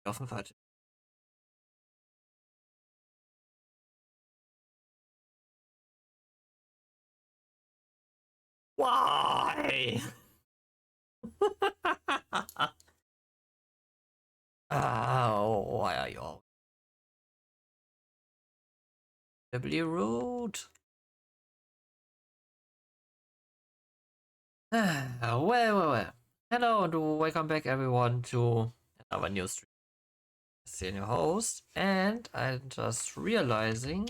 offen falsch. Why? Oh, why are you all terribly rude? Well. Hello and welcome back everyone to another new stream. I'm your host, and I'm just realizing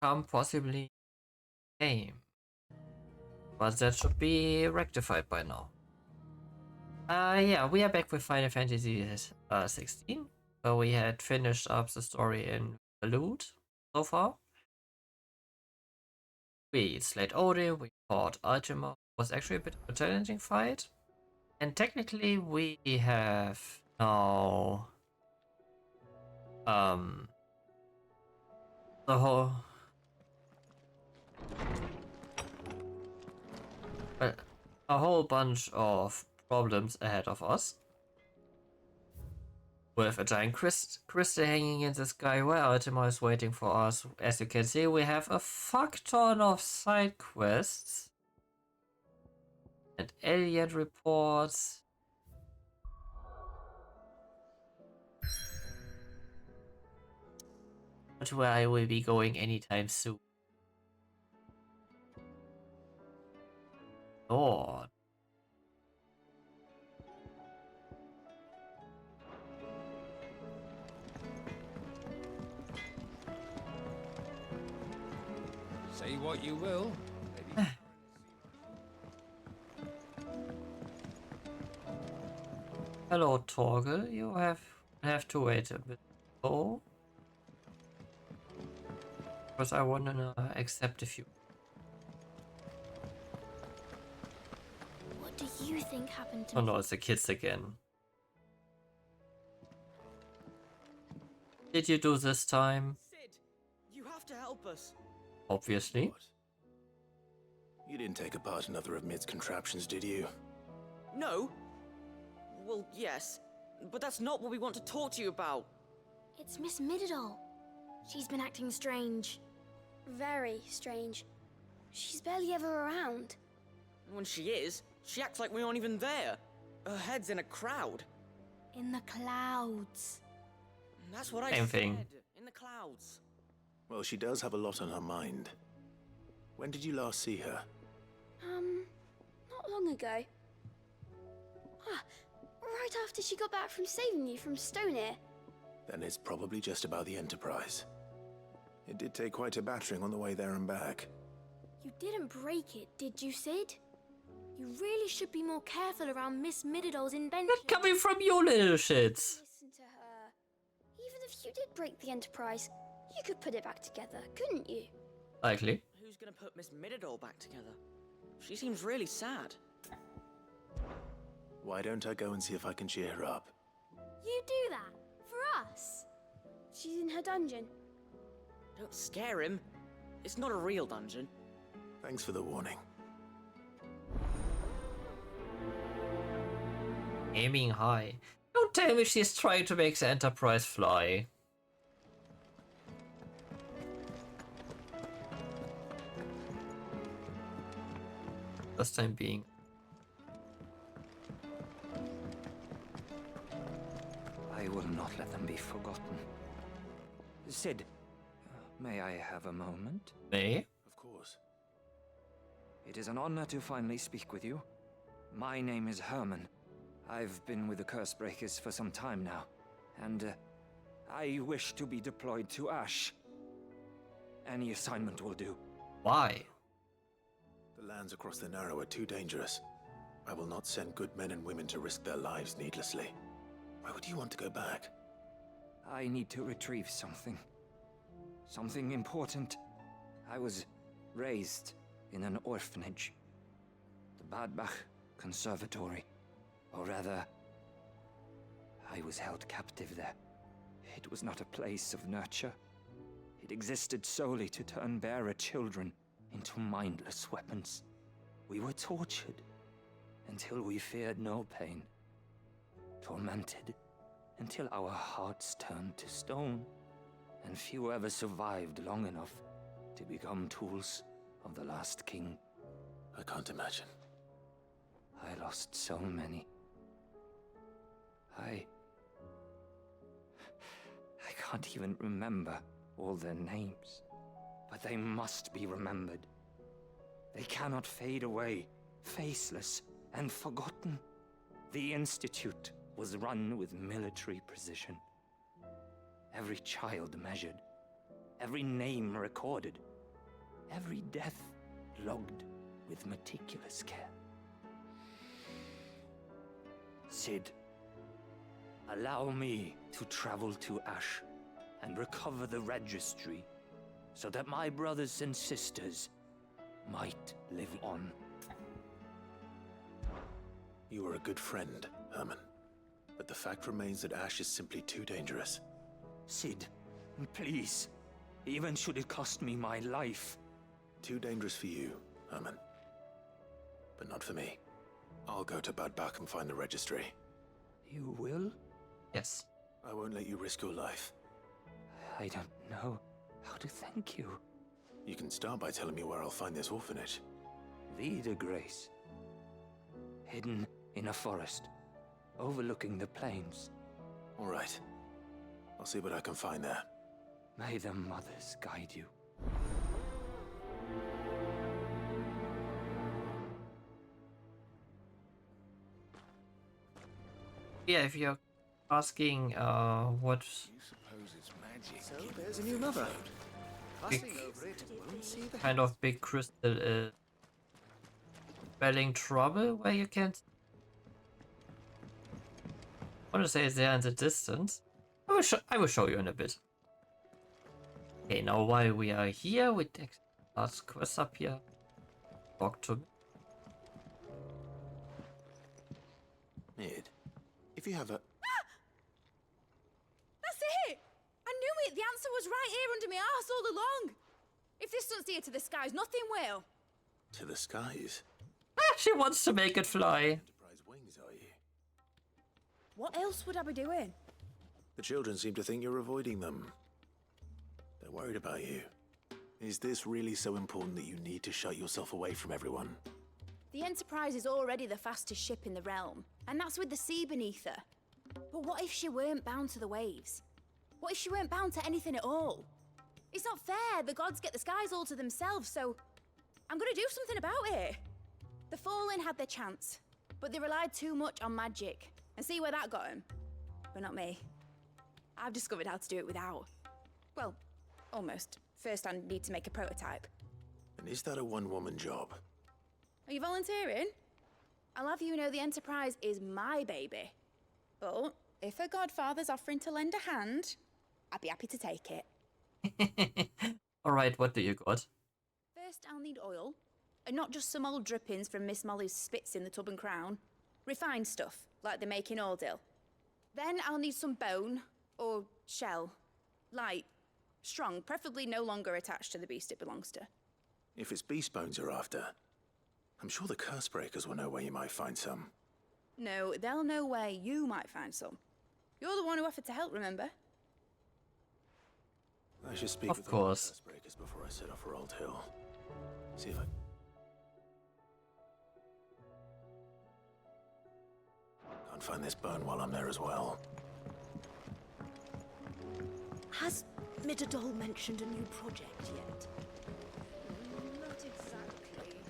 possibly game. But that should be rectified by now. Yeah, we are back with Final Fantasy 16. We had finished up the story in Loot so far. We slayed Odin, we fought Ultima. It was actually a bit of a challenging fight. And technically we have now the whole a whole bunch of problems ahead of us. With a giant crystal hanging in the sky where Ultima is waiting for us. As you can see, we have a fuck ton of side quests and alien reports. But where I will be going anytime soon. Lord. Say what you will. Hello, Torgal. You have to wait a bit. Oh, because I wanna accept a few. What do you think happened to Oh me? no, it's the kids again. Did you do this time? Sid, you have to help us. Obviously. What? You didn't take apart another of Mid's contraptions, did you? No? Well, yes, but that's not what we want to talk to you about. It's Miss Mididol. She's been acting strange. Very strange. She's barely ever around. When she is, she acts like we aren't even there. Her head's in a crowd. In the clouds. And that's what I Same said. thing. In the clouds. Well, she does have a lot on her mind. When did you last see her? Not long ago. Ah, right after she got back from saving you from Stoneir. Then it's probably just about the Enterprise. It did take quite a battering on the way there and back. You didn't break it, did you, Sid? You really should be more careful around Miss Mididol's invention. Not coming from you little shits. Listen to her. Even if you did break the Enterprise, you could put it back together, couldn't you? Likely. Who's gonna put Miss Mididol back together? She seems really sad. Why don't I go and see if I can cheer her up? You do that? For us? She's in her dungeon. Don't scare him. It's not a real dungeon. Thanks for the warning. Aiming high. Don't tell me she's trying to make the Enterprise fly. This time being. I will not let them be forgotten. Sid, may I have a moment? May? Of course. It is an honor to finally speak with you. My name is Herman. I've been with the Cursebreakers for some time now, and I wish to be deployed to Ash. Any assignment will do. Why? The lands across the Narrow are too dangerous. I will not send good men and women to risk their lives needlessly. Why would you want to go back? I need to retrieve something. Something important. I was raised in an orphanage. The Badbach Conservatory. Or rather, I was held captive there. It was not a place of nurture. It existed solely to turn bearer children into mindless weapons. We were tortured until we feared no pain. tormented, until our hearts turned to stone, and few ever survived long enough to become tools of the last king. I can't imagine. I lost so many. I can't even remember all their names, but they must be remembered. They cannot fade away, faceless and forgotten. The Institute was run with military precision. Every child measured, every name recorded, every death logged with meticulous care. Cid, allow me to travel to Ash and recover the registry so that my brothers and sisters might live on. You were a good friend, Herman. But the fact remains that Ash is simply too dangerous. Cid, please, even should it cost me my life. Too dangerous for you, Herman. But not for me. I'll go to Bad Bach and find the registry. You will? Yes. I won't let you risk your life. I don't know how to thank you. You can start by telling me where I'll find this orphanage. Vida Grace. Hidden in a forest, overlooking the plains. All right. I'll see what I can find there. May the mothers guide you. Yeah, if you're asking what So there's a new mother. Big- Fussing over it and won't see the kind of big crystal is spelling trouble where you can't. I want to say it's there in the distance. I will show you in a bit. Okay, now while we are here, we take last quest up here. Talk to me. Mid, if you have a... That's it! I knew it! The answer was right here under my arse all along! If this doesn't steer to the skies, nothing will! To the skies? Ah, she wants to make it fly. Enterprise wings, are you? What else would I be doing? The children seem to think you're avoiding them. They're worried about you. Is this really so important that you need to shut yourself away from everyone? The Enterprise is already the fastest ship in the realm, and that's with the sea beneath her. But what if she weren't bound to the waves? What if she weren't bound to anything at all? It's not fair. The gods get the skies all to themselves, so I'm gonna do something about it. The Fallen had their chance, but they relied too much on magic. And see where that got them? But not me. I've discovered how to do it without. Well, almost. First I need to make a prototype. And is that a one-woman job? Are you volunteering? I'll have you know the Enterprise is my baby. But if a godfather's offering to lend a hand, I'd be happy to take it. Alright, what do you got? First, I'll need oil. And not just some old drippings from Miss Molly's spits in the Tub and Crown. Refined stuff, like they make in Ordil. Then I'll need some bone, or shell. Light, strong, preferably no longer attached to the beast it belongs to. If it's beast bones you're after, I'm sure the curse breakers will know where you might find some. No, they'll know where you might find some. You're the one who offered to help, remember? I should speak Of with course. the curse breakers before I set off for Old Hill. See if I... Can't find this bone while I'm there as well. Has Midadol mentioned a new project yet? Not exactly.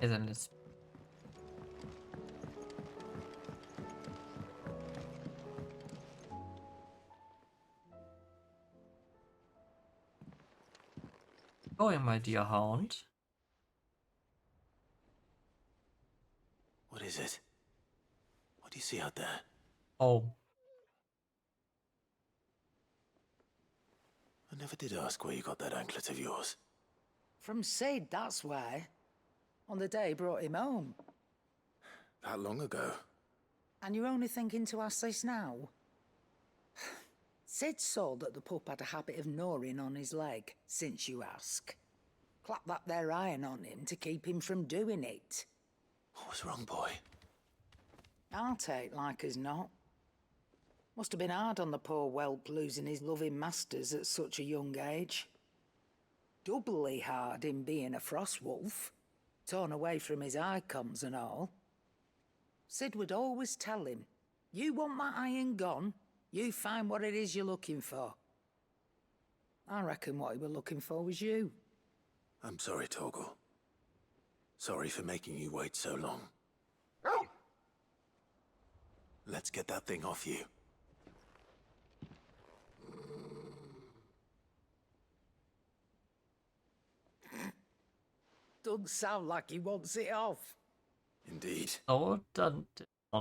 Isn't it? Going, my dear hound. What is it? What do you see out there? Oh, I never did ask where you got that anklet of yours. From Sid, that's why. On the day he brought him home. That long ago? And you're only thinking to ask this now? Sid saw that the pup had a habit of gnawing on his leg, since you ask. Clap that there iron on him to keep him from doing it. What was wrong, boy? I'll take like as not. Must have been hard on the poor whelp losing his loving masters at such a young age. Doubly hard in being a frost wolf, torn away from his icons and all. Sid would always tell him, you want my iron gone, you find what it is you're looking for. I reckon what he was looking for was you. I'm sorry, Torgal. Sorry for making you wait so long. Let's get that thing off you. Doesn't sound like he wants it off. Indeed. No, don't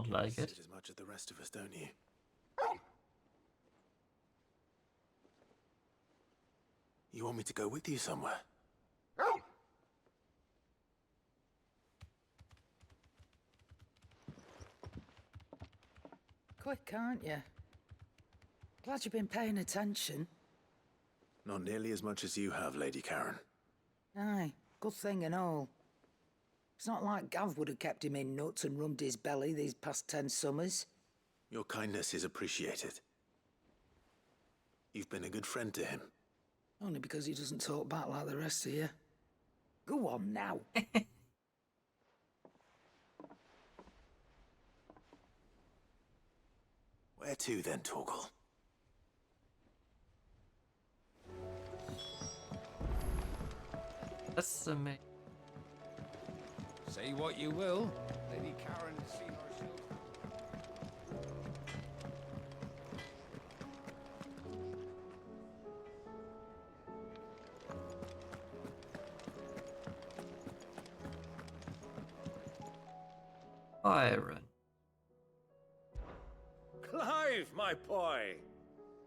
like Said it. as much as the rest of us, don't you? You want me to go with you somewhere? Quick, aren't you? Glad you've been paying attention. Not nearly as much as you have, Lady Karen. Aye, good thing and all. It's not like Gav would have kept him in nuts and rubbed his belly these past 10 summers. Your kindness is appreciated. You've been a good friend to him. Only because he doesn't talk back like the rest of you. Go on now. Where to then, Torgal? That's amazing. Say what you will, Lady Karen has seen herself. Byron. Clive, my boy!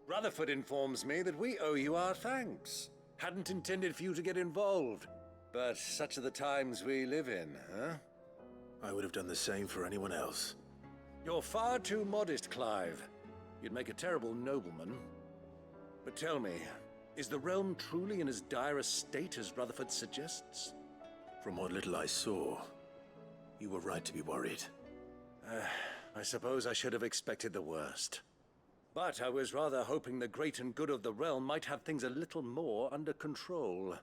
Rutherford informs me that we owe you our thanks. Hadn't intended for you to get involved, but such are the times we live in, huh? I would have done the same for anyone else. You're far too modest, Clive. You'd make a terrible nobleman. But tell me, is the realm truly in as dire a state as Rutherford suggests? From what little I saw, you were right to be worried. I suppose I should have expected the worst. But I was rather hoping the great and good of the realm might have things a little more under control.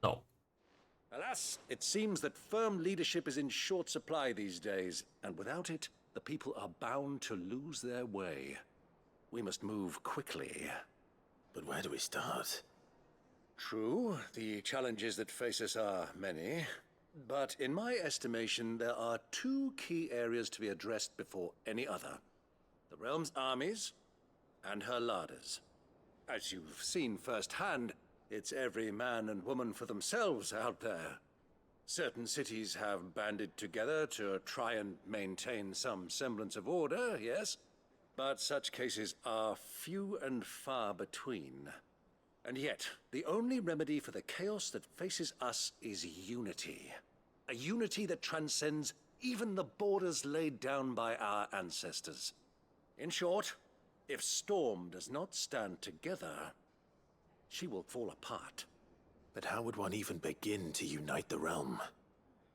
No. Alas, it seems that firm leadership is in short supply these days, and without it, the people are bound to lose their way. We must move quickly. But where do we start? True, the challenges that face us are many, but in my estimation, there are two key areas to be addressed before any other. The realm's armies, and her larders. As you've seen firsthand, it's every man and woman for themselves out there. Certain cities have banded together to try and maintain some semblance of order, yes, but such cases are few and far between. And yet, the only remedy for the chaos that faces us is unity. A unity that transcends even the borders laid down by our ancestors. In short, if Storm does not stand together, she will fall apart. But how would one even begin to unite the realm?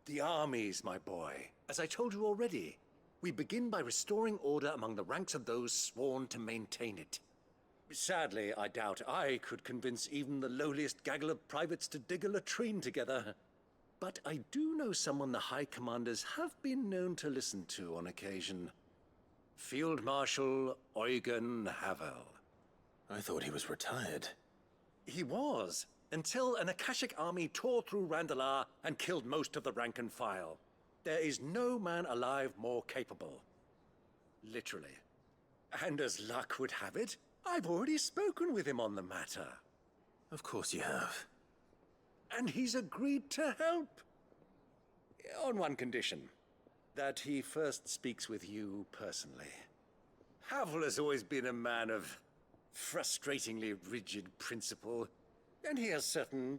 The armies, my boy. As I told you already, we begin by restoring order among the ranks of those sworn to maintain it. Sadly, I doubt I could convince even the lowliest gaggle of privates to dig a latrine together. But I do know someone the High Commanders have been known to listen to on occasion. Field Marshal Eugen Havel. I thought he was retired. He was, until an Akashic army tore through Randalar and killed most of the rank and file. There is no man alive more capable. Literally. And as luck would have it, I've already spoken with him on the matter. Of course you have. And he's agreed to help. On one condition. That he first speaks with you personally. Havel has always been a man of frustratingly rigid principle, and he has certain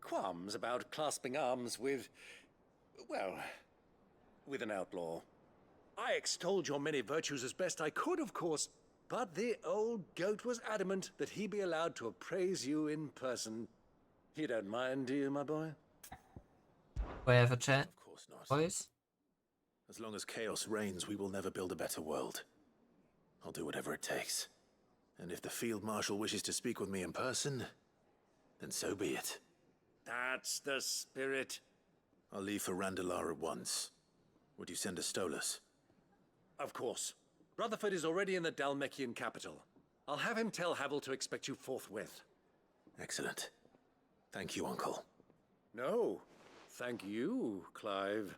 qualms about clasping arms with, well, with an outlaw. I extolled your many virtues as best I could, of course, but the old goat was adamant that he be allowed to appraise you in person. You don't mind, do you, my boy? We have a chat, Of course not. boys. As long as chaos reigns, we will never build a better world. I'll do whatever it takes. And if the Field Marshal wishes to speak with me in person, then so be it. That's the spirit. I'll leave for Randalar at once. Would you send a Stolas? Of course. Rutherford is already in the Dalmekian capital. I'll have him tell Havel to expect you forthwith. Excellent. Thank you, Uncle. No, thank you, Clive.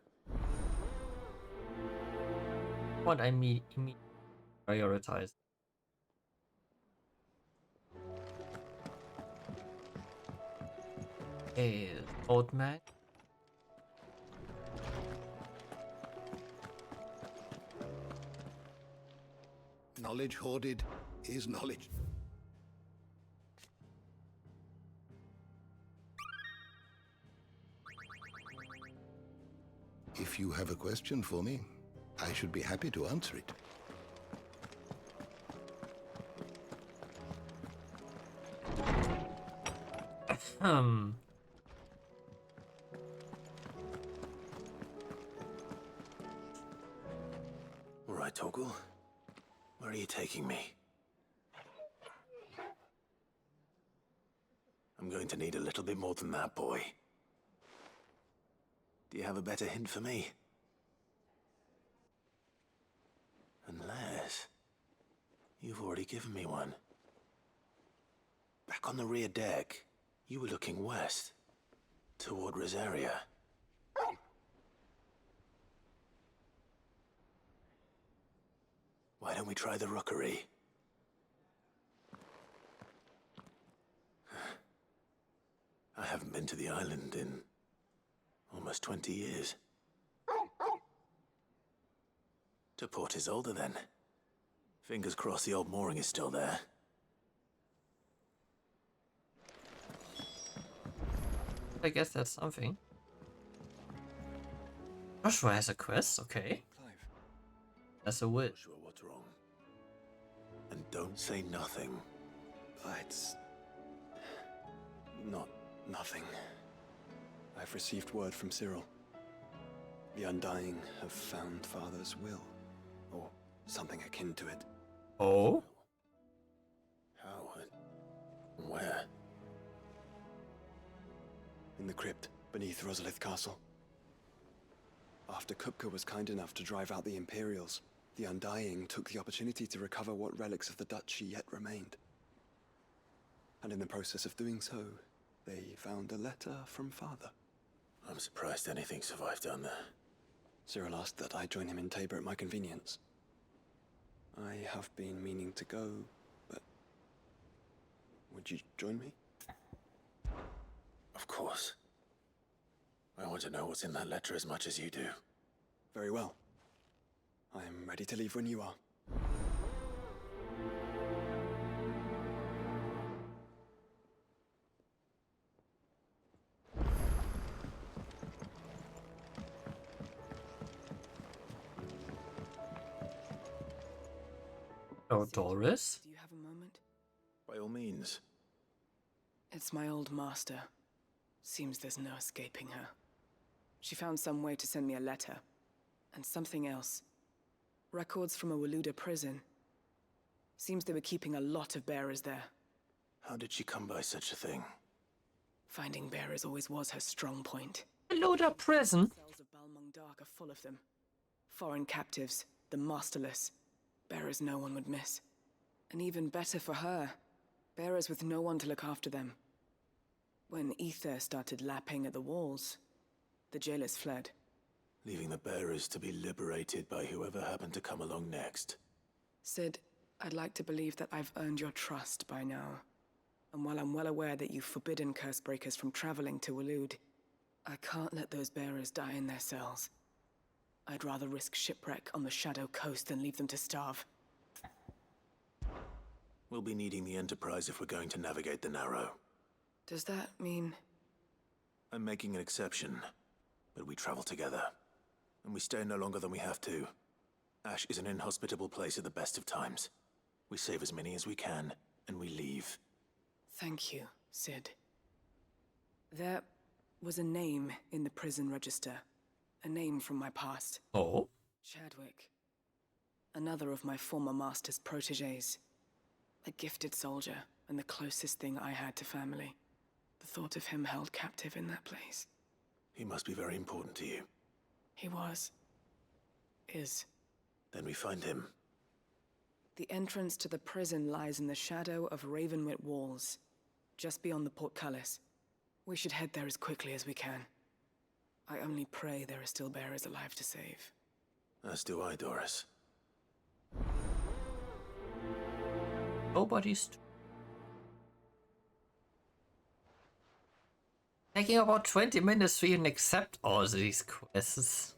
What I mean, prioritize. Is old man. Knowledge hoarded is knowledge. If you have a question for me, I should be happy to answer it. Hmm. All right, Torgal. Where are you taking me? I'm going to need a little bit more than that, boy. Do you have a better hint for me? Unless... you've already given me one. Back on the rear deck, you were looking west, toward Rosaria. Why don't we try the rookery? I haven't been to the island in almost 20 years. To Port Isolde, then. Fingers crossed the old mooring is still there. I guess that's something. Joshua has a quest, okay. Clive. That's a wit. Joshua, what's wrong? And don't say nothing. It's... not nothing. I've received word from Cyril. The Undying have found Father's will, or something akin to it. Oh? How? Where? In the crypt, beneath Rosalith Castle. After Kupka was kind enough to drive out the Imperials, the Undying took the opportunity to recover what relics of the Duchy yet remained. And in the process of doing so, they found a letter from Father. I'm surprised anything survived down there. Cyril asked that I join him in Tabor at my convenience. I have been meaning to go, but... would you join me? Of course. I want to know what's in that letter as much as you do. Very well. I am ready to leave when you are. Oh, Doris? Do you have a moment? By all means. It's my old master. Seems there's no escaping her. She found some way to send me a letter. And something else. Records from a Waluda prison. Seems they were keeping a lot of bearers there. How did she come by such a thing? Finding bearers always was her strong point. Waluda prison? The cells of Balmung Dark are full of them. Foreign captives, the masterless. Bearers no one would miss. And even better for her, bearers with no one to look after them. When ether started lapping at the walls, the jailers fled. Leaving the bearers to be liberated by whoever happened to come along next. Sid, I'd like to believe that I've earned your trust by now. And while I'm well aware that you've forbidden Cursebreakers from traveling to Waloed, I can't let those bearers die in their cells. I'd rather risk shipwreck on the Shadow Coast than leave them to starve. We'll be needing the Enterprise if we're going to navigate the Narrow. Does that mean... I'm making an exception, but we travel together. And we stay no longer than we have to. Ash is an inhospitable place at the best of times. We save as many as we can, and we leave. Thank you, Sid. There was a name in the prison register. A name from my past. Oh? Chadwick. Another of my former master's protégés. A gifted soldier, and the closest thing I had to family. The thought of him held captive in that place. He must be very important to you. He was. Is. Then we find him. The entrance to the prison lies in the shadow of Ravenwit walls, just beyond the portcullis. We should head there as quickly as we can. I only pray there are still bearers alive to save. As do I, Doris. Nobody's taking about 20 minutes to even accept all these quests.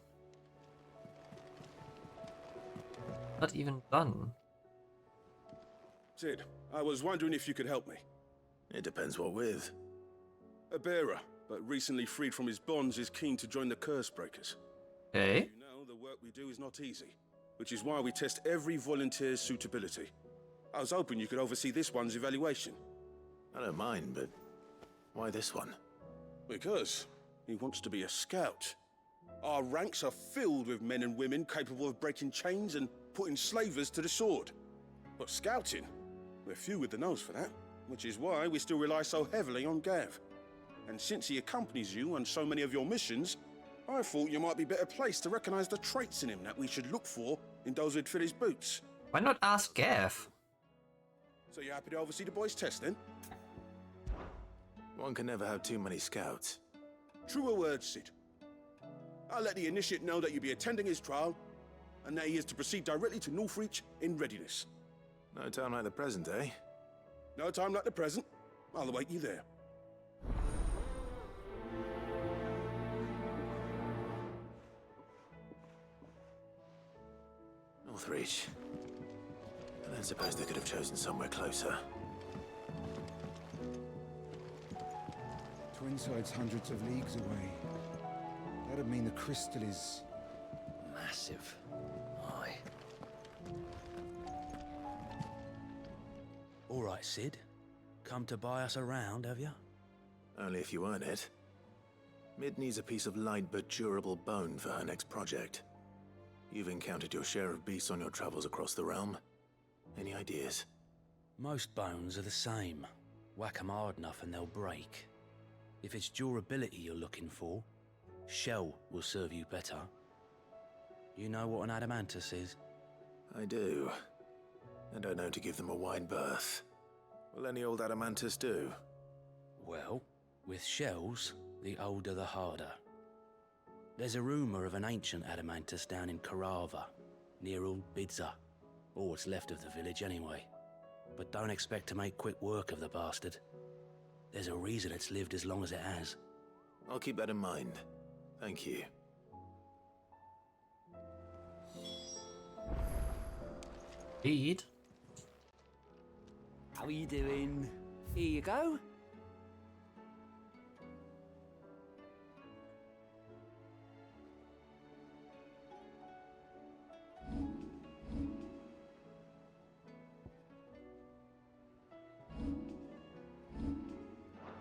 Not even done. Sid, I was wondering if you could help me. It depends what with. A bearer, but recently freed from his bonds, is keen to join the Cursebreakers. Okay. You know, the work we do is not easy, which is why we test every volunteer's suitability. I was hoping you could oversee this one's evaluation. I don't mind, but why this one? Because he wants to be a scout. Our ranks are filled with men and women capable of breaking chains and putting slavers to the sword. But scouting, we're few with the nose for that, which is why we still rely so heavily on Gav. And since he accompanies you on so many of your missions, I thought you might be better placed to recognize the traits in him that we should look for in those who'd fill his boots. Why not ask Gav? So you're happy to oversee the boys' test, then? One can never have too many scouts. Truer words, Sid. I'll let the initiate know that you'll be attending his trial, and that he is to proceed directly to Northreach in readiness. No time like the present, eh? No time like the present. I'll await you there. Northreach. I don't suppose they could have chosen somewhere closer. Twinside's hundreds of leagues away. That'd mean the crystal is... massive. Aye. All right, Sid. Come to buy us around, have you? Only if you earn it. Mid needs a piece of light but durable bone for her next project. You've encountered your share of beasts on your travels across the realm. Any ideas? Most bones are the same. Whack 'em hard enough and they'll break. If it's durability you're looking for, shell will serve you better. You know what an adamantus is? I do. And I know to give them a wide berth. Will any old adamantus do? Well, with shells, the older the harder. There's a rumour of an ancient adamantus down in Carava, near Old Bidza. Or what's left of the village anyway. But don't expect to make quick work of the bastard. There's a reason it's lived as long as it has. I'll keep that in mind. Thank you. Indeed. How are you doing? Here you go.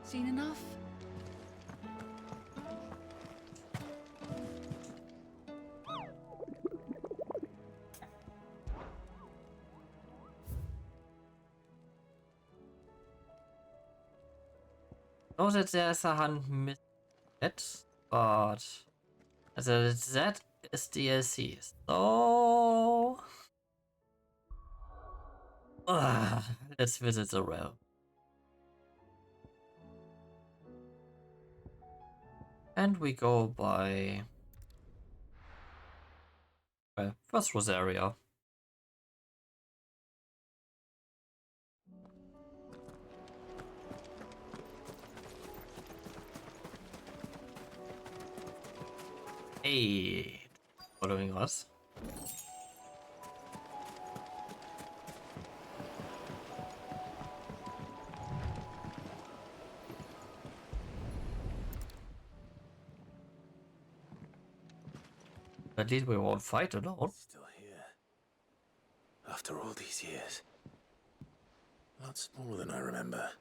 Seen enough? Know that there's a hunt missing yet, but that is DLC. So let's visit the realm. And we go by first Rosaria. Hey, following us. At least we won't fight alone. Still here. After all these years. A lot smaller than I remember.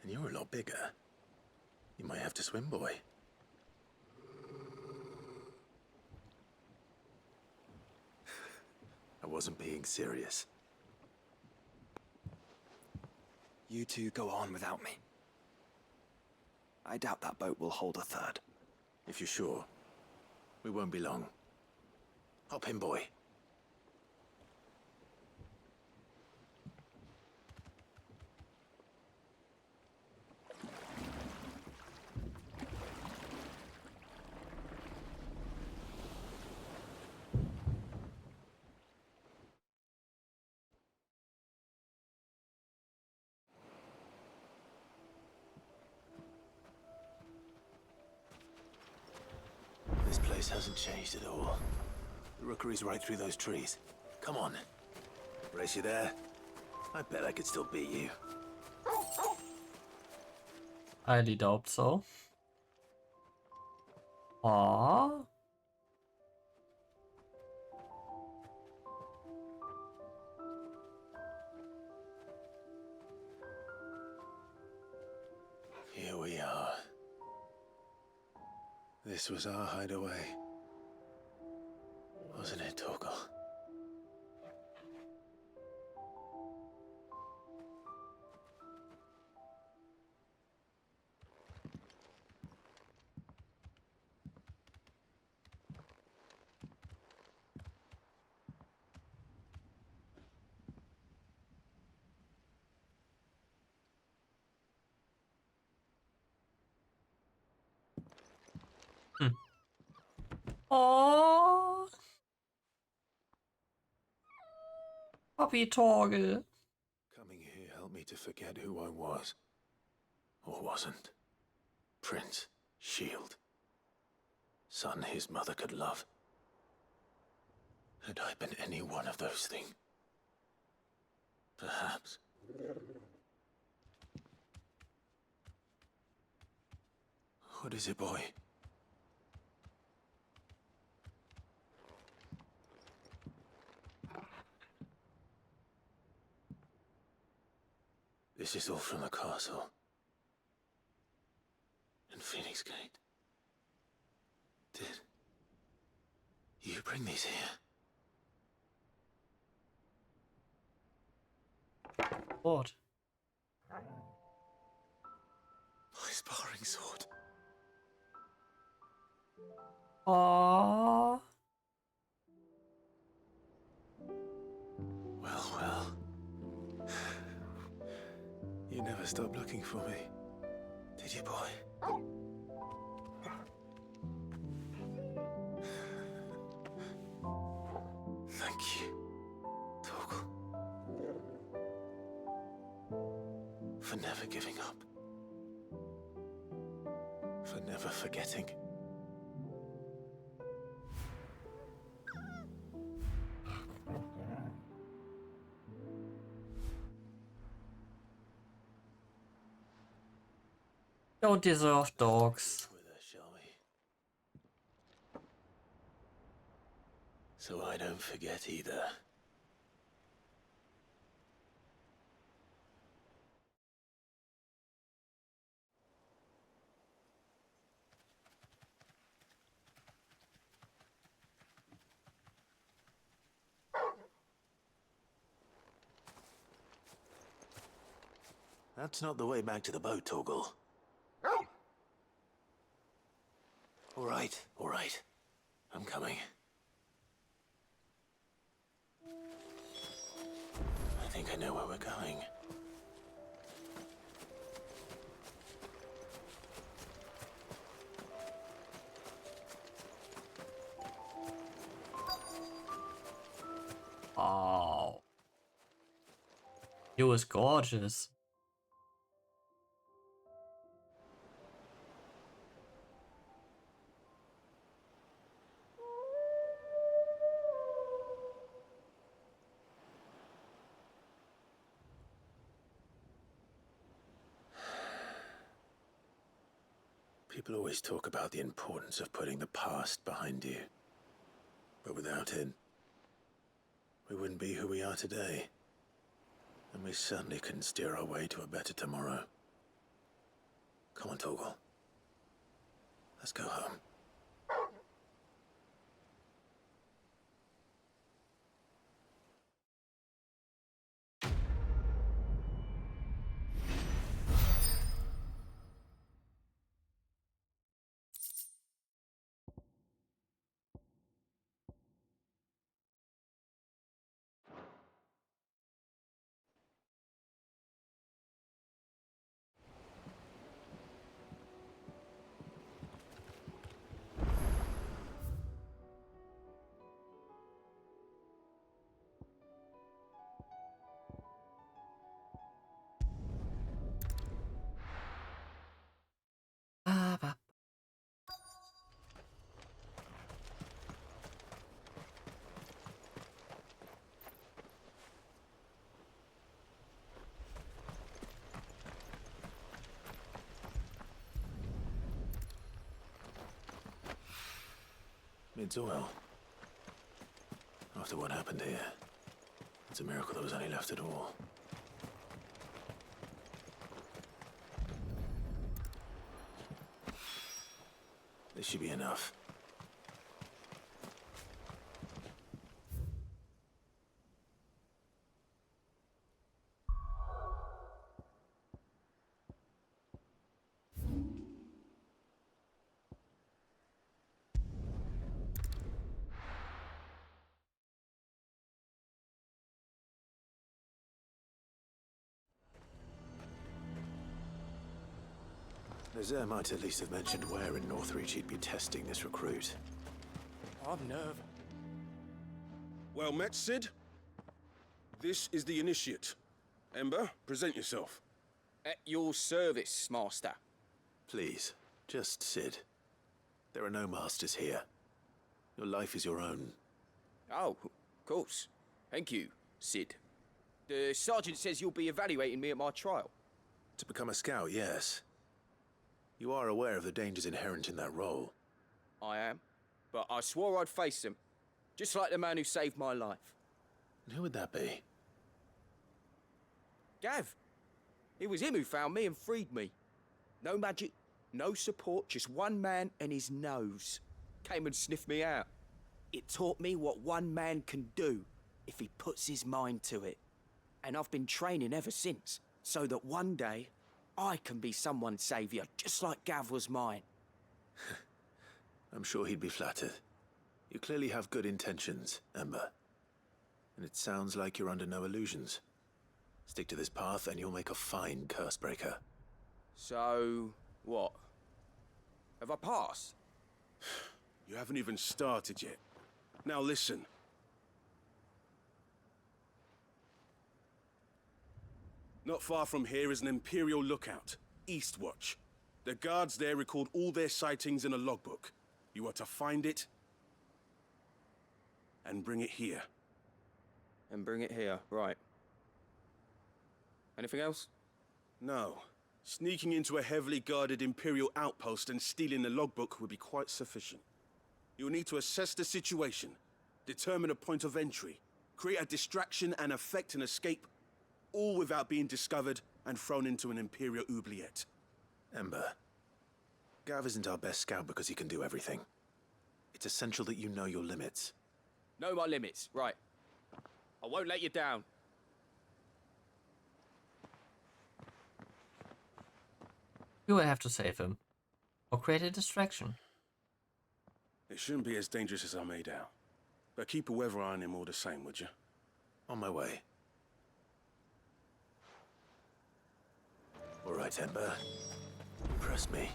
And you're a lot bigger. You might have to swim, boy. I wasn't being serious. You two go on without me. I doubt that boat will hold a third. If you're sure, we won't be long. Hop in, boy. This place hasn't changed at all. The rookery's right through those trees. Come on. Brace you there. I bet I could still beat you. Highly doubt so. Aww. Here we are. This was our hideaway. Wasn't it, Torgal? Aww. Puppy Torgal. Coming here helped me to forget who I was. Or wasn't. Prince, shield. Son his mother could love. Had I been any one of those things? Perhaps. What is it, boy? This is all from the castle. In Phoenix Gate. Did you bring these here? What? My sparring sword. Aww. Well. You never stopped looking for me, did you, boy? Thank you, Torgal. For never giving up. For never forgetting. Don't deserve dogs. With her, shall we? So I don't forget either. That's not the way back to the boat, Torgal. All right. I'm coming. I think I know where we're going. Oh. It was gorgeous. People always talk about the importance of putting the past behind you. But without it, we wouldn't be who we are today. And we certainly couldn't steer our way to a better tomorrow. Come on, Torgal. Let's go home. It's well. After what happened here, it's a miracle there was any left at all. This should be enough. Nazaire might at least have mentioned where in Northreach he'd be testing this recruit. I'm nervous. Well met, Sid. This is the initiate. Ember, present yourself. At your service, Master. Please, just Sid. There are no masters here. Your life is your own. Oh, of course. Thank you, Sid. The sergeant says you'll be evaluating me at my trial. To become a scout, yes. You are aware of the dangers inherent in that role. I am. But I swore I'd face them. Just like the man who saved my life. And who would that be? Gav. It was him who found me and freed me. No magic, no support, just one man and his nose. Came and sniffed me out. It taught me what one man can do if he puts his mind to it. And I've been training ever since, so that one day I can be someone's saviour, just like Gav was mine. I'm sure he'd be flattered. You clearly have good intentions, Ember. And it sounds like you're under no illusions. Stick to this path and you'll make a fine Cursebreaker. So, what? Have I passed? You haven't even started yet. Now listen. Not far from here is an Imperial lookout, Eastwatch. The guards there record all their sightings in a logbook. You are to find it and bring it here. And bring it here, right. Anything else? No. Sneaking into a heavily guarded Imperial outpost and stealing the logbook would be quite sufficient. You will need to assess the situation, determine a point of entry, create a distraction and effect an escape, all without being discovered and thrown into an Imperial oubliette. Ember, Gav isn't our best scout because he can do everything. It's essential that you know your limits. Know my limits, right. I won't let you down. You will have to save him. Or create a distraction. It shouldn't be as dangerous as I made out. But keep a weather eye on him all the same, would you? On my way. All right, Ember. Impress me.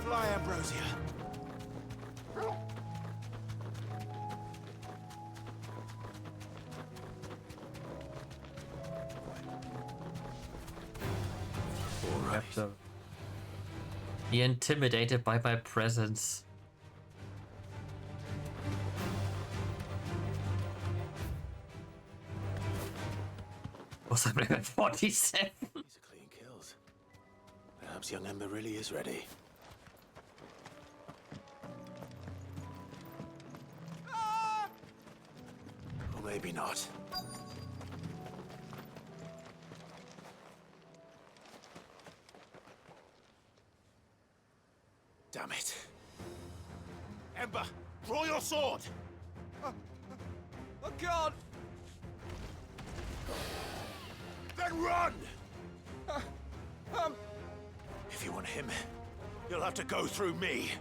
Fly, Ambrosia. You have to be intimidated by my presence. Was I at 47? These are clean kills. Perhaps young Ember really is ready. Or maybe not. Damn it. Ember, draw your sword! I can't! Then run! If you want him, you'll have to go through me.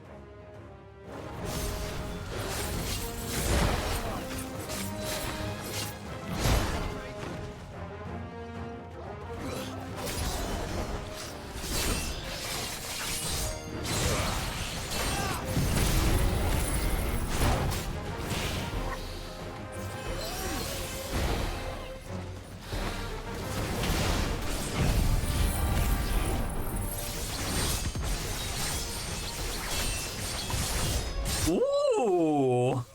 Ooh!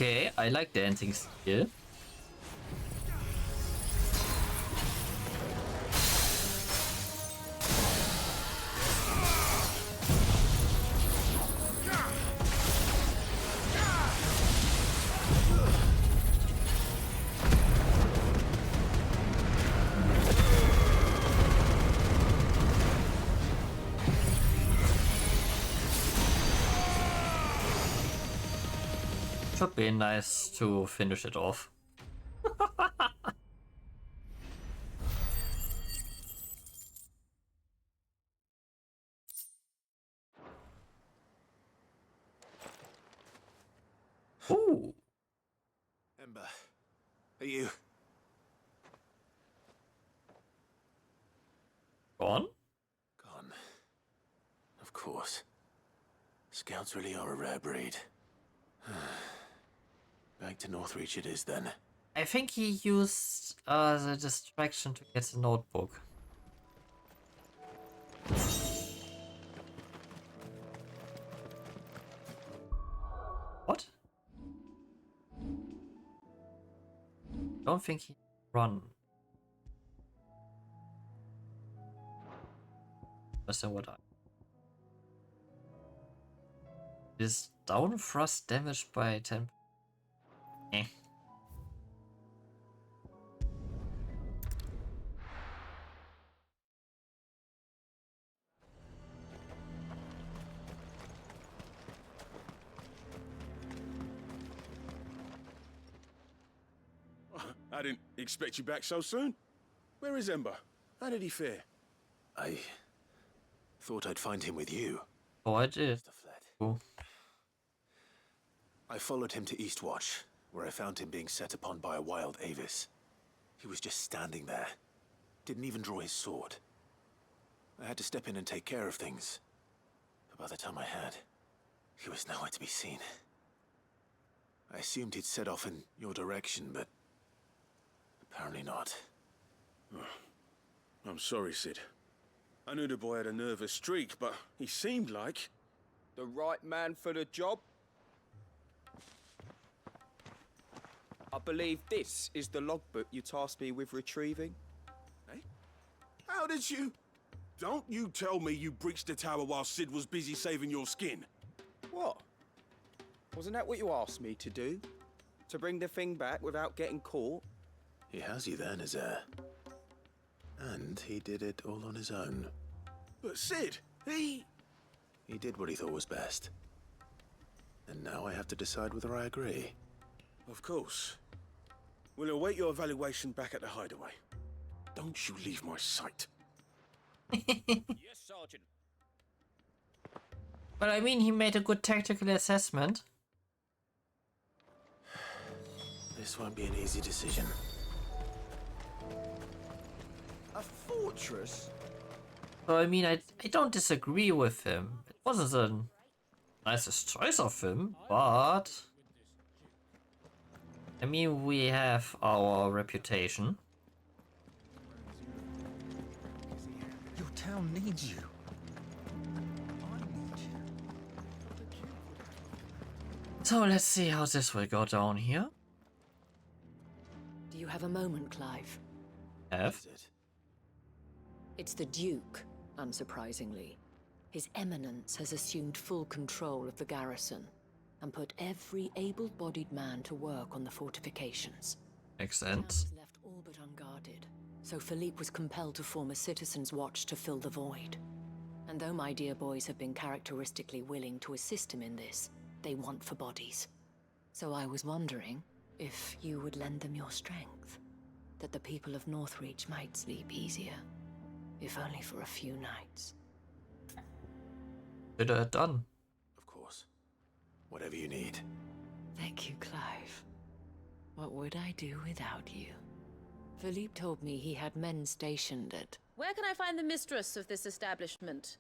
Okay, I like dancing skill. Should be nice to finish it off. Ooh. Ember, are you gone? Gone. Of course. Scouts really are a rare breed. Back to Northreach it is then. I think he used the distraction to get the notebook. What? Don't think he run. That's not what I. Is down thrust damaged by 10. Eh. I didn't expect you back so soon. Where is Ember? How did he fare? I thought I'd find him with you. Oh, I did. Cool. I followed him to Eastwatch, where I found him being set upon by a wild Avis. He was just standing there. Didn't even draw his sword. I had to step in and take care of things. But by the time I had, he was nowhere to be seen. I assumed he'd set off in your direction, but apparently not. I'm sorry, Sid. I knew the boy had a nervous streak, but he seemed like... The right man for the job? I believe this is the logbook you tasked me with retrieving. Eh? How did you... Don't you tell me you breached the tower while Sid was busy saving your skin. What? Wasn't that what you asked me to do? To bring the thing back without getting caught? He has you there, Nazaire. And he did it all on his own. But Sid, he did what he thought was best. And now I have to decide whether I agree. Of course. We'll await your evaluation back at the hideaway. Don't you leave my sight. Yes, Sergeant. But I mean, he made a good tactical assessment. This won't be an easy decision. A fortress? So I mean, I don't disagree with him. It wasn't the nicest choice of him, but I mean, we have our reputation. Your town needs you. So let's see how this will go down here. Do you have a moment, Clive? Have? It's the Duke, unsurprisingly. His Eminence has assumed full control of the garrison and put every able-bodied man to work on the fortifications. Makes The town sense. was left all but unguarded, so Philippe was compelled to form a citizens' watch to fill the void. And though my dear boys have been characteristically willing to assist him in this, they want for bodies. So I was wondering if you would lend them your strength, that the people of Northreach might sleep easier, if only for a few nights. Consider done. Of course. Whatever you need. Thank you, Clive. What would I do without you? Philippe told me he had men stationed at... Where can I find the mistress of this establishment?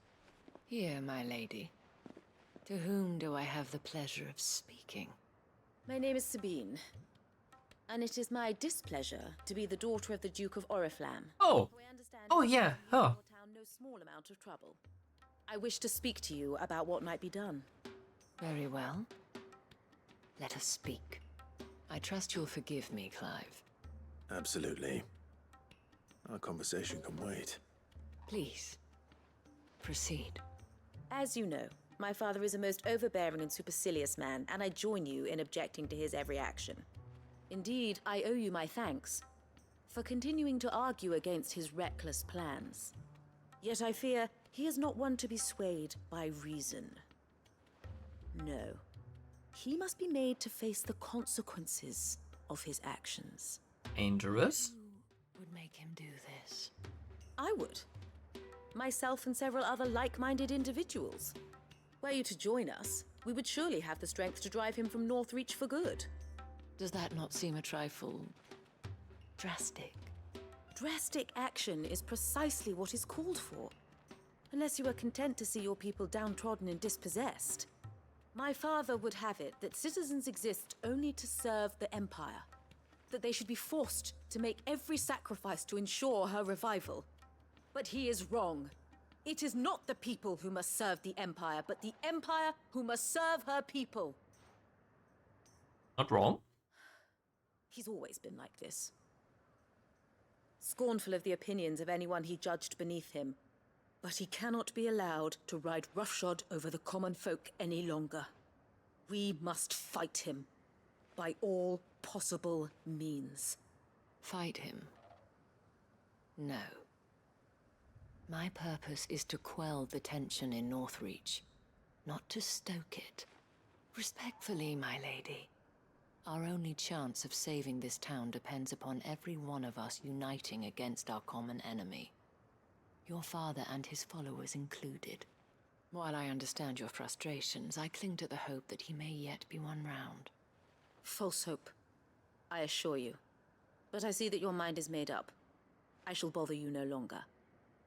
Here, my lady. To whom do I have the pleasure of speaking? My name is Sabine, and it is my displeasure to be the daughter of the Duke of Oriflamme. Oh! I understand Oh yeah, your huh. town no small amount of trouble. I wish to speak to you about what might be done. Very well. Let us speak. I trust you'll forgive me, Clive. Absolutely. Our conversation can wait. Please, proceed. As you know, my father is a most overbearing and supercilious man, and I join you in objecting to his every action. Indeed, I owe you my thanks for continuing to argue against his reckless plans. Yet I fear he is not one to be swayed by reason. No. He must be made to face the consequences of his actions. Dangerous? Who would make him do this? I would. Myself and several other like-minded individuals. Were you to join us, we would surely have the strength to drive him from Northreach for good. Does that not seem a trifle drastic? Drastic action is precisely what is called for. Unless you are content to see your people downtrodden and dispossessed. My father would have it that citizens exist only to serve the Empire. That they should be forced to make every sacrifice to ensure her revival. But he is wrong. It is not the people who must serve the Empire, but the Empire who must serve her people. Not wrong. He's always been like this. Scornful of the opinions of anyone he judged beneath him. But he cannot be allowed to ride roughshod over the common folk any longer. We must fight him. By all possible means. Fight him? No. My purpose is to quell the tension in Northreach, not to stoke it. Respectfully, my lady. Our only chance of saving this town depends upon every one of us uniting against our common enemy. Your father and his followers included. While I understand your frustrations, I cling to the hope that he may yet be won round. False hope, I assure you. But I see that your mind is made up. I shall bother you no longer.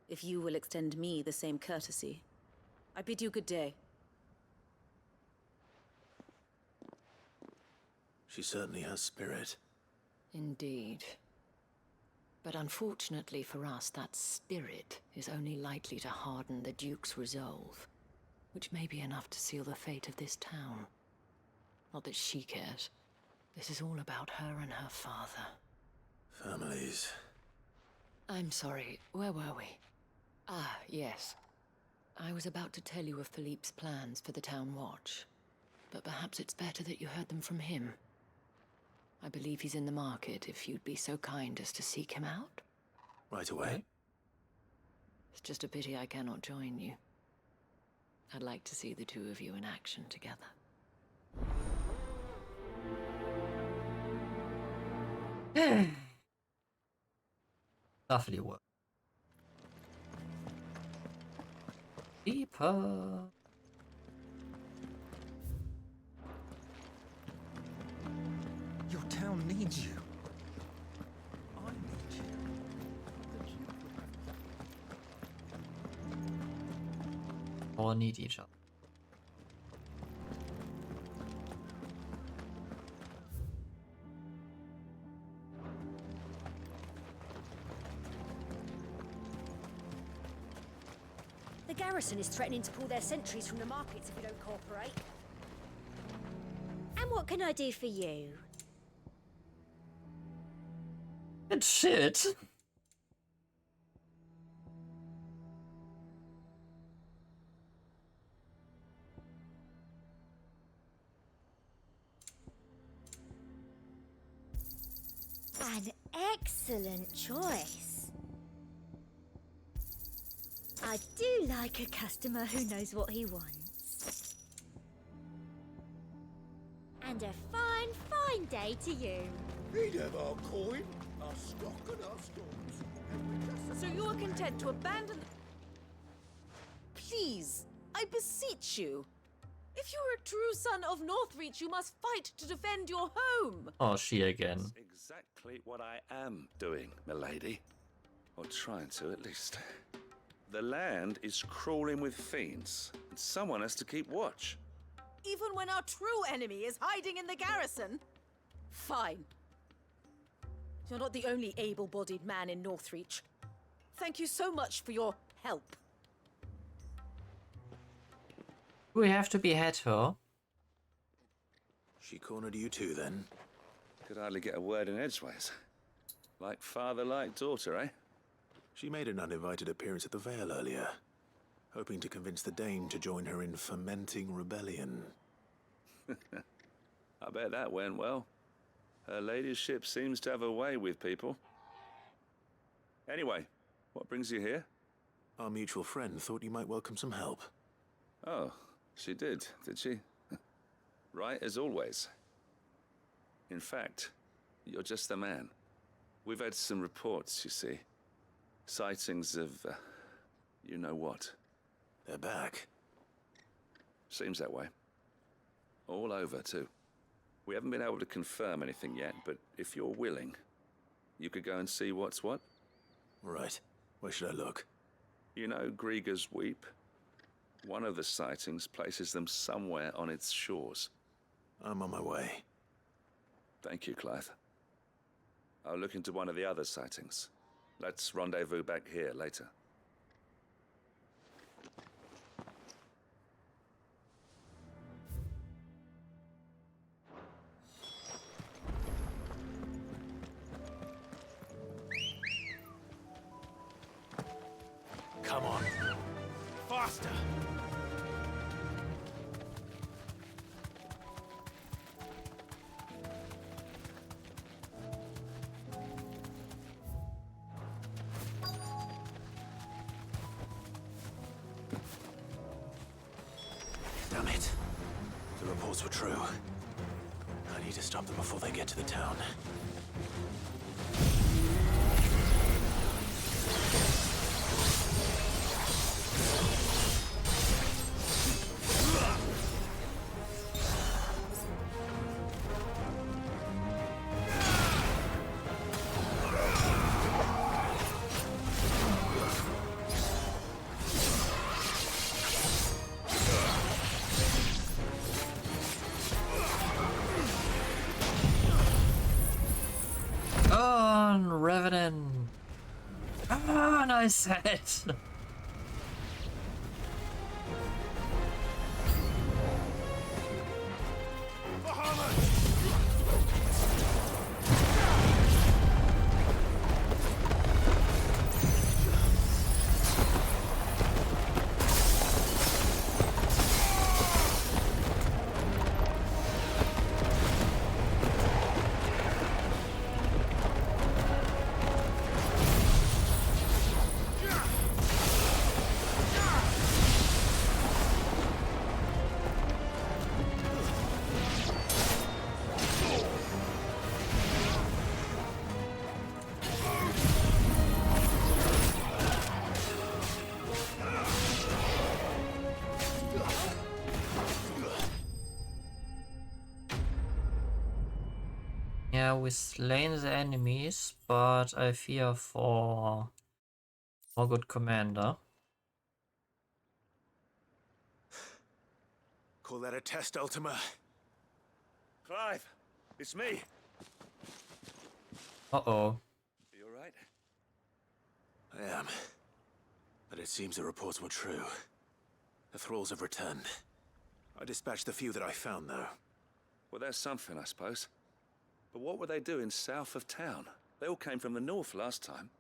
If you will extend me the same courtesy, I bid you good day. She certainly has spirit. Indeed. But unfortunately for us, that spirit is only likely to harden the Duke's resolve, which may be enough to seal the fate of this town. Not that she cares. This is all about her and her father. Families. I'm sorry, where were we? Ah, yes. I was about to tell you of Philippe's plans for the town watch, but perhaps it's better that you heard them from him. I believe he's in the market, if you'd be so kind as to seek him out. Right away. It's just a pity I cannot join you. I'd like to see the two of you in action together. Lovely work. Deeper. Your town needs you. I need you. All need each other. The garrison is threatening to pull their sentries from the markets if you don't cooperate. And what can I do for you? Good shit. An excellent choice. I do like a customer who knows what he wants. And a fine, fine day to you. He'd have our coin, our stock and our stores. So you are content to abandon... Please, I beseech you. If you are a true son of Northreach, you must fight to defend your home. Oh, she again. That's exactly what I am doing, milady. Or trying to, at least. The land is crawling with fiends, and someone has to keep watch. Even when our true enemy is hiding in the garrison? Fine. You're not the only able-bodied man in Northreach. Thank you so much for your help. We have to behead her. She cornered you too, then? Could hardly get a word in edgeways. Like father, like daughter, eh? She made an uninvited appearance at the Vale earlier, hoping to convince the Dame to join her in fomenting rebellion. I bet that went well. Her ladyship seems to have a way with people. Anyway, what brings you here? Our mutual friend thought you might welcome some help. Oh, she did she? Right as always. In fact, you're just the man. We've had some reports, you see. Sightings of, you know what. They're back. Seems that way. All over, too. We haven't been able to confirm anything yet, but if you're willing, you could go and see what's what. Right. Where should I look? You know Grieger's Weep? One of the sightings places them somewhere on its shores. I'm on my way. Thank you, Clive. I'll look into one of the other sightings. Let's rendezvous back here later. Come on. Faster! Damn it. The reports were true. I need to stop them before they get to the town. Revenant! Ah, nice hit! Yeah, we slain the enemies, but I fear for good commander. Call that a test, Ultima? Clive, it's me. Uh-oh. You alright? I am. But it seems the reports were true. The thralls have returned. I dispatched the few that I found, though. Well, that's something, I suppose. But what were they doing south of town? They all came from the north last time.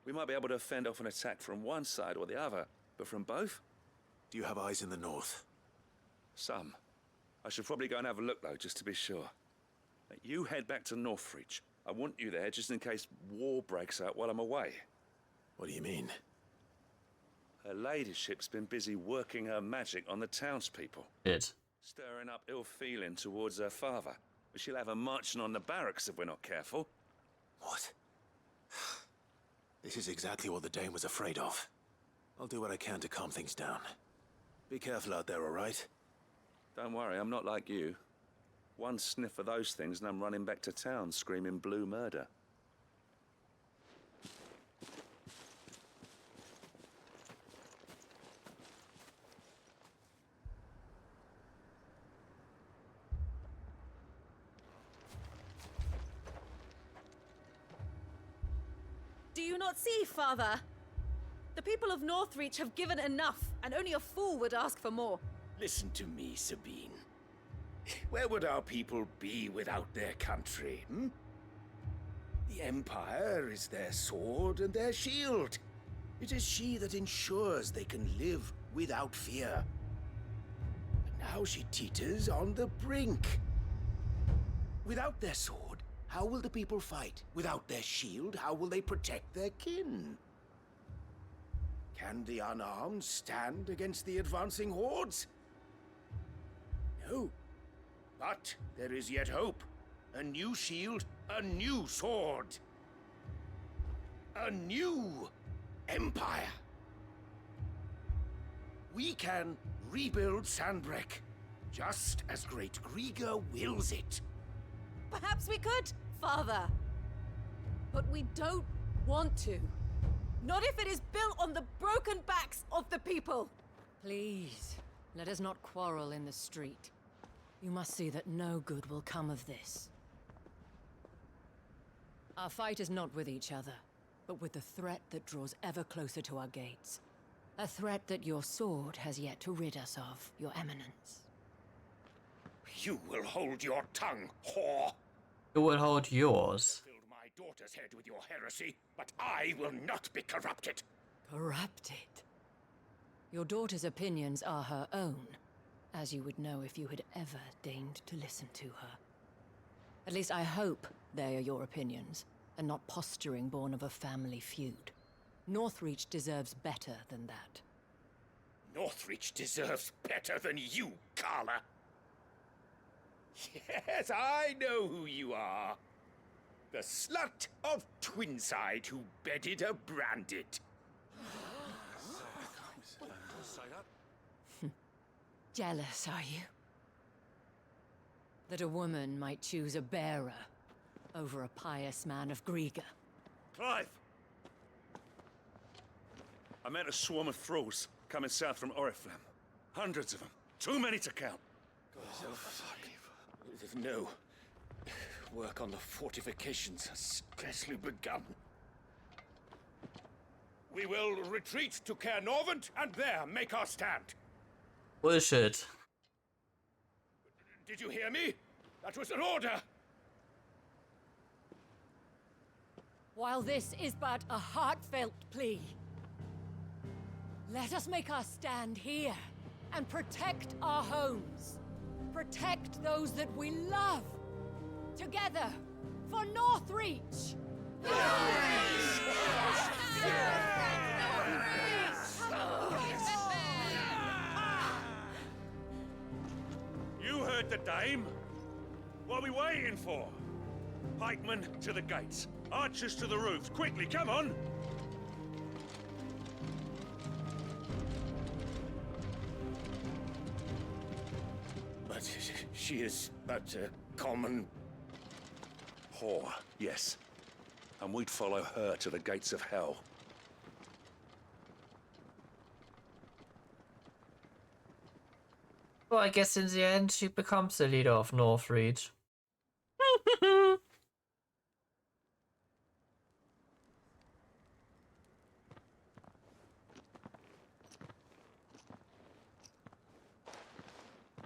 We might be able to fend off an attack from one side or the other, but from both? Do you have eyes in the north? Some. I should probably go and have a look, though, just to be sure. You head back to Northreach. I want you there just in case war breaks out while I'm away. What do you mean? Her ladyship's been busy working her magic on the townspeople. Stirring up ill feeling towards her father. But she'll have her marching on the barracks if we're not careful. What? This is exactly what the Dame was afraid of. I'll do what I can to calm things down. Be careful out there, all right? Don't worry, I'm not like you. One sniff of those things and I'm running back to town screaming blue murder. Do you not see, Father? The people of Northreach have given enough, and only a fool would ask for more. Listen to me, Sabine. Where would our people be without their country, hmm? The Empire is their sword and their shield. It is she that ensures they can live without fear. But now she teeters on the brink. Without their sword, how will the people fight? Without their shield, how will they protect their kin? Can the unarmed stand against the advancing hordes? No. But there is yet hope. A new shield, a new sword. A new empire. We can rebuild Sandbreck, just as Great Grieger wills it. Perhaps we could, Father. But we don't want to. Not if it is built on the broken backs of the people. Please, let us not quarrel in the street. You must see that no good will come of this. Our fight is not with each other, but with the threat that draws ever closer to our gates. A threat that your sword has yet to rid us of, Your Eminence. You will hold your tongue, whore! You will hold yours. Filled my daughter's head with your heresy, but I will not be corrupted. Corrupted? Your daughter's opinions are her own, as you would know if you had ever deigned to listen to her. At least I hope they are your opinions, and not posturing born of a family feud. Northreach deserves better than that. Northreach deserves better than you, Carla. Yes, I know who you are. The slut of Twinside who bedded a Branded. Jealous, are you? That a woman might choose a bearer over a pious man of Grieger. Clive! I met a swarm of thralls coming south from Oriflamme. Hundreds of them. Too many to count. No. Work on the fortifications has scarcely begun. We will retreat to Caer Norvent and there make our stand. Bullshit. Did you hear me? That was an order. While this is but a heartfelt plea, let us make our stand here and protect our homes. Protect those that we love. Together, for Northreach! You heard the dame. What are we waiting for? Pikemen to the gates. Archers to the roofs. Quickly, come on! But she is but a common... whore, yes. And we'd follow her to the gates of hell. Well, I guess in the end, she becomes the leader of Northreach.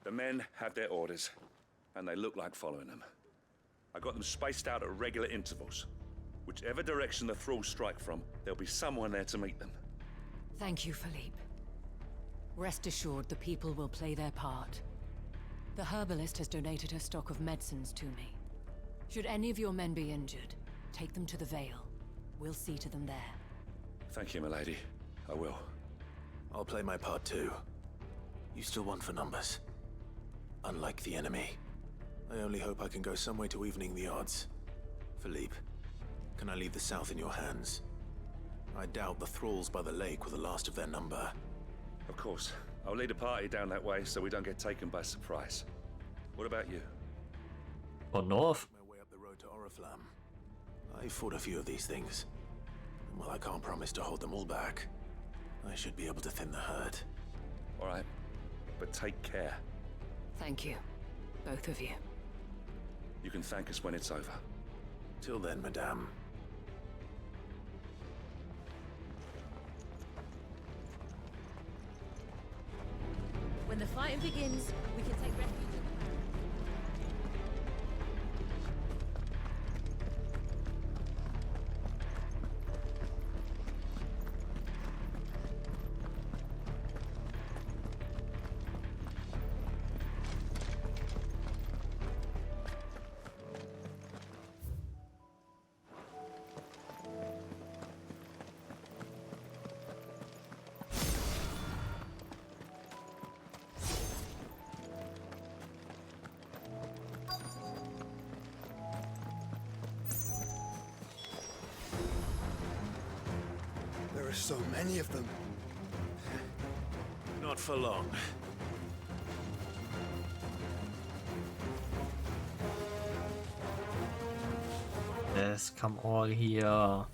The men have their orders, and they look like following them. I got them spaced out at regular intervals. Whichever direction the thralls strike from, there'll be someone there to meet them. Thank you, Philippe. Rest assured the people will play their part. The herbalist has donated her stock of medicines to me. Should any of your men be injured, take them to the Vale. We'll see to them there. Thank you, milady. I will. I'll play my part too. You still want for numbers. Unlike the enemy. I only hope I can go some way to evening the odds. Philippe, can I leave the south in your hands? I doubt the thralls by the lake were the last of their number. Of course. I'll lead a party down that way so we don't get taken by surprise. What about you? Or north? My way up the road to Oriflamme. I fought a few of these things. And while I can't promise to hold them all back, I should be able to thin the herd. All right. But take care. Thank you. Both of you. You can thank us when it's over. Till then, madame. When the fighting begins, we can take refuge in the barracks. So many of them. Not for long. Yes, come all here.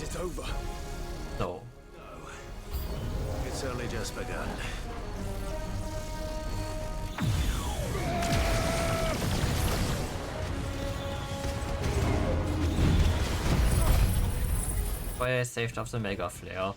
It's over. No. It's only just begun. Fire saved off the Mega Flare.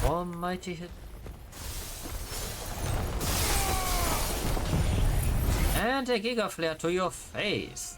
Almighty hit. And a Giga Flare to your face.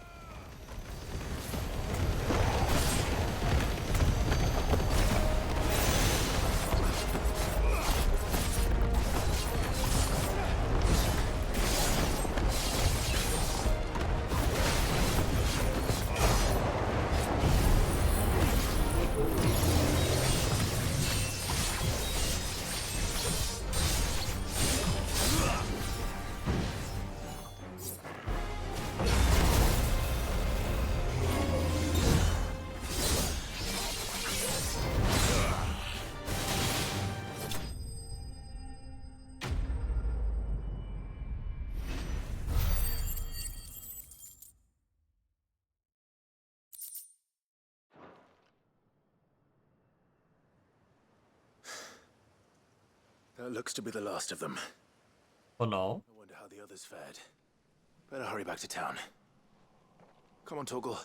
That looks to be the last of them. Oh no. I wonder how the others fared. Better hurry back to town. Come on, Torgal.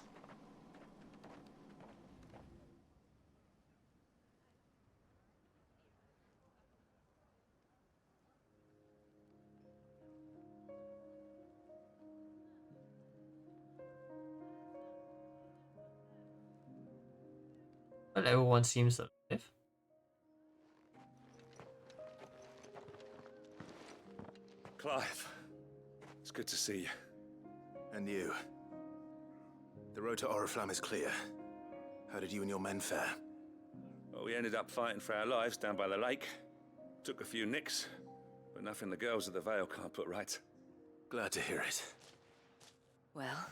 Well, everyone seems alive. Clive, it's good to see you. And you. The road to Oriflamme is clear. How did you and your men fare? Well, we ended up fighting for our lives down by the lake. Took a few nicks, but nothing the girls of the Vale can't put right. Glad to hear it. Well,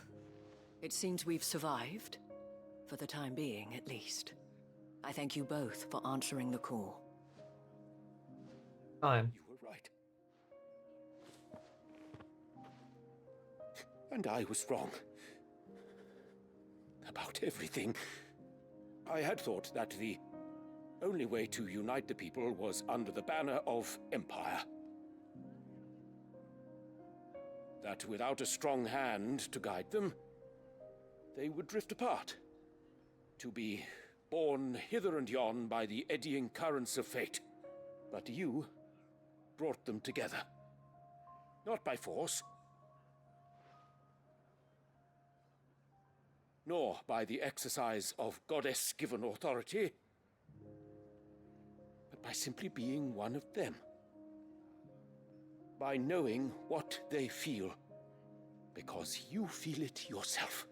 it seems we've survived. For the time being, at least. I thank you both for answering the call. Time. You were right. And I was wrong. About everything. I had thought that the only way to unite the people was under the banner of Empire. That without a strong hand to guide them, they would drift apart. To be borne hither and yon by the eddying currents of fate. But you brought them together. Not by force, nor by the exercise of goddess-given authority, but by simply being one of them. By knowing what they feel, because you feel it yourself.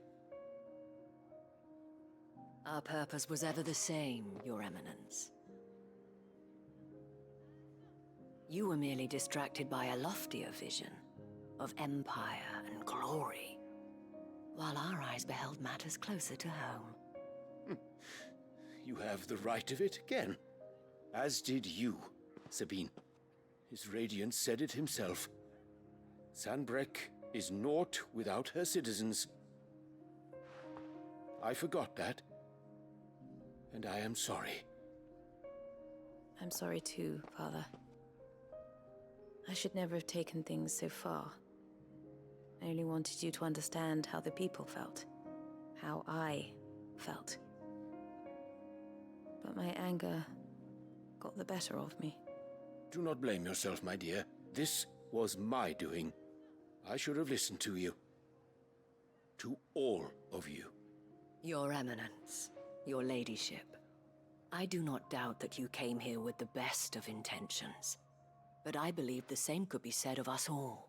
Our purpose was ever the same, Your Eminence. You were merely distracted by a loftier vision of empire and glory, while our eyes beheld matters closer to home. You have the right of it again. As did you, Sabine. His Radiance said it himself. Sanbreque is naught without her citizens. I forgot that. And I am sorry. I'm sorry too, Father. I should never have taken things so far. I only wanted you to understand how the people felt. How I felt. But my anger got the better of me. Do not blame yourself, my dear. This was my doing. I should have listened to you. To all of you. Your Eminence, your Ladyship, I do not doubt that you came here with the best of intentions. But I believe the same could be said of us all.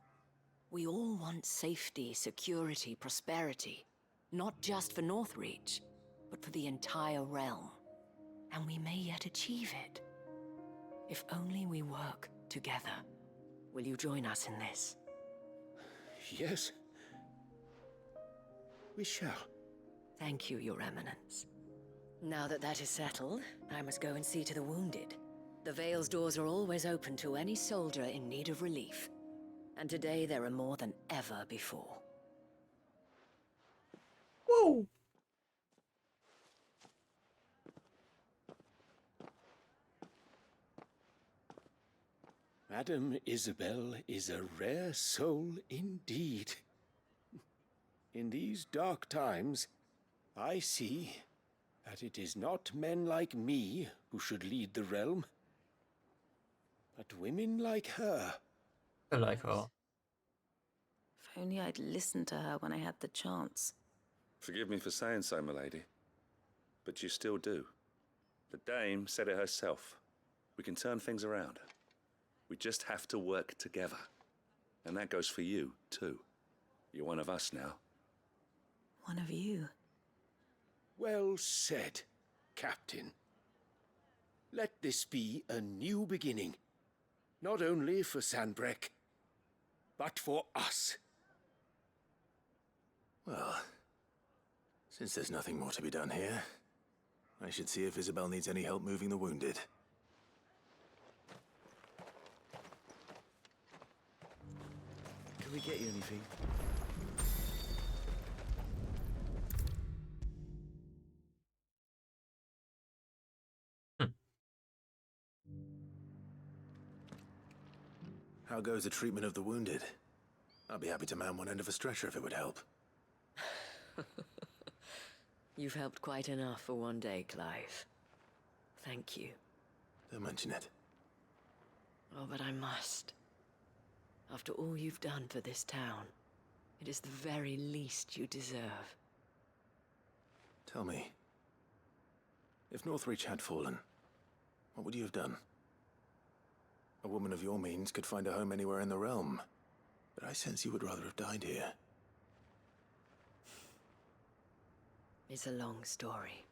We all want safety, security, prosperity. Not just for Northreach, but for the entire realm. And we may yet achieve it. If only we work together. Will you join us in this? Yes. We shall. Thank you, Your Eminence. Now that that is settled, I must go and see to the wounded. The Vale's doors are always open to any soldier in need of relief. And today there are more than ever before. Woo! Madame Isabel is a rare soul indeed. In these dark times, I see that it is not men like me who should lead the realm, but women like her. I like her. If only I'd listened to her when I had the chance. Forgive me for saying so, my lady, but you still do. The Dame said it herself. We can turn things around. We just have to work together. And that goes for you, too. You're one of us now. One of you. Well said, Captain. Let this be a new beginning. Not only for Sanbreque, but for us. Well, since there's nothing more to be done here, I should see if Isabel needs any help moving the wounded. Can we get you anything? How goes the treatment of the wounded? I'd be happy to man one end of a stretcher if it would help. You've helped quite enough for one day, Clive. Thank you. Don't mention it. Oh, but I must. After all you've done for this town, it is the very least you deserve. Tell me, if Northreach had fallen, what would you have done? A woman of your means could find a home anywhere in the realm, but I sense you would rather have died here. It's a long story.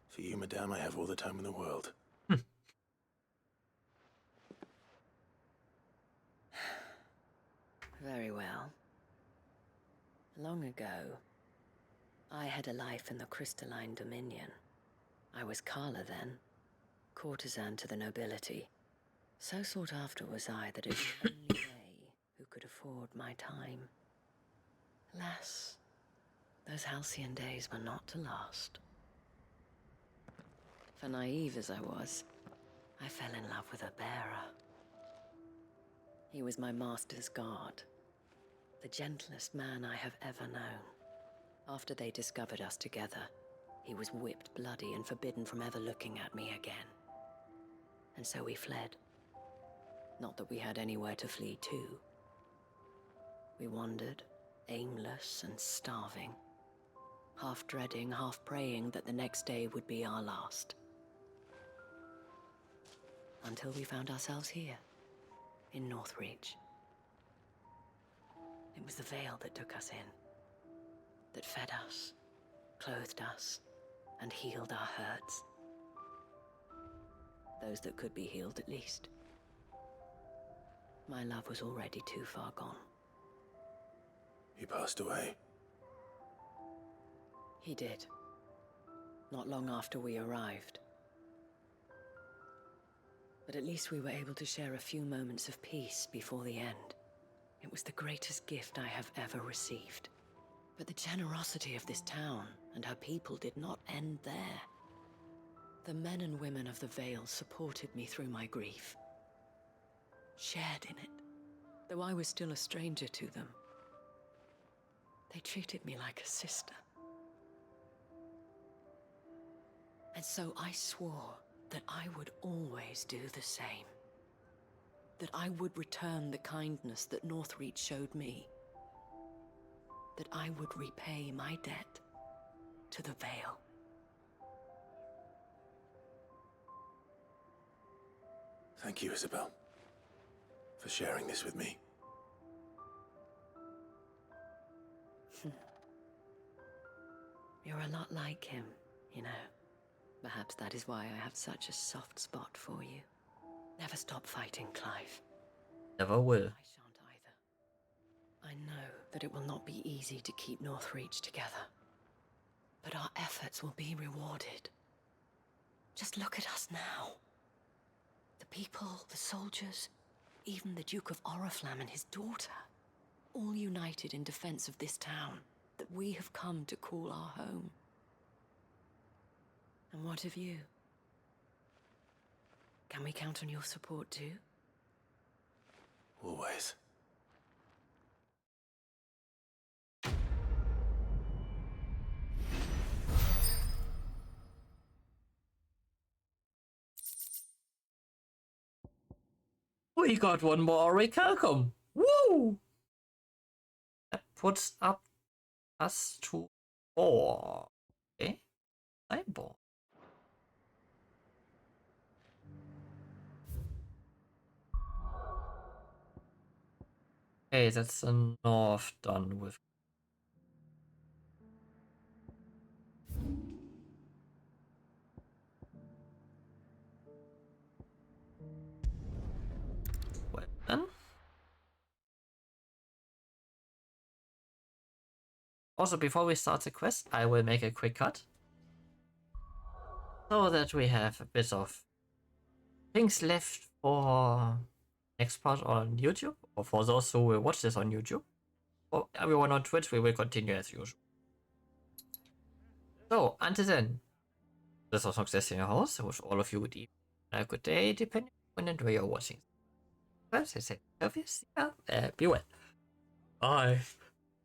For you, madame, I have all the time in the world. Very well. Long ago, I had a life in the Crystalline Dominion. I was Carla then, courtesan to the nobility. So sought after was I that it was only they who could afford my time. Alas, those halcyon days were not to last. For naive as I was, I fell in love with a bearer. He was my master's guard, the gentlest man I have ever known. After they discovered us together, he was whipped bloody and forbidden from ever looking at me again. And so we fled. Not that we had anywhere to flee to. We wandered, aimless and starving, half dreading, half praying that the next day would be our last. Until we found ourselves here, in Northreach. It was the Vale that took us in, that fed us, clothed us, and healed our hurts. Those that could be healed, at least. My love was already too far gone. He passed away. He did. Not long after we arrived. But at least we were able to share a few moments of peace before the end. It was the greatest gift I have ever received. But the generosity of this town and her people did not end there. The men and women of the Vale supported me through my grief. Shared in it, though I was still a stranger to them. They treated me like a sister. And so I swore that I would always do the same. That I would return the kindness that Northreach showed me. That I would repay my debt to the Vale. Thank you, Isabel, for sharing this with me. You're a lot like him, you know. Perhaps that is why I have such a soft spot for you. Never stop fighting, Clive. Never will. I shan't either. I know that it will not be easy to keep Northreach together. But our efforts will be rewarded. Just look at us now. The people, the soldiers, even the Duke of Oriflamme and his daughter. All united in defense of this town that we have come to call our home. And what of you? Can we count on your support too? Always. We got one more recalcum. Woo! That puts up us to 4. Okay. Eyeball. Okay, that's the north done with. Well then. Also, before we start the quest, I will make a quick cut. So that we have a bit of things left for next part on YouTube, or for those who will watch this on YouTube. For everyone on Twitch, we will continue as usual. So, until then, this was Nox Destin, your host. I wish all of you a good day, depending on when you're watching. Well, I say, be well. Bye.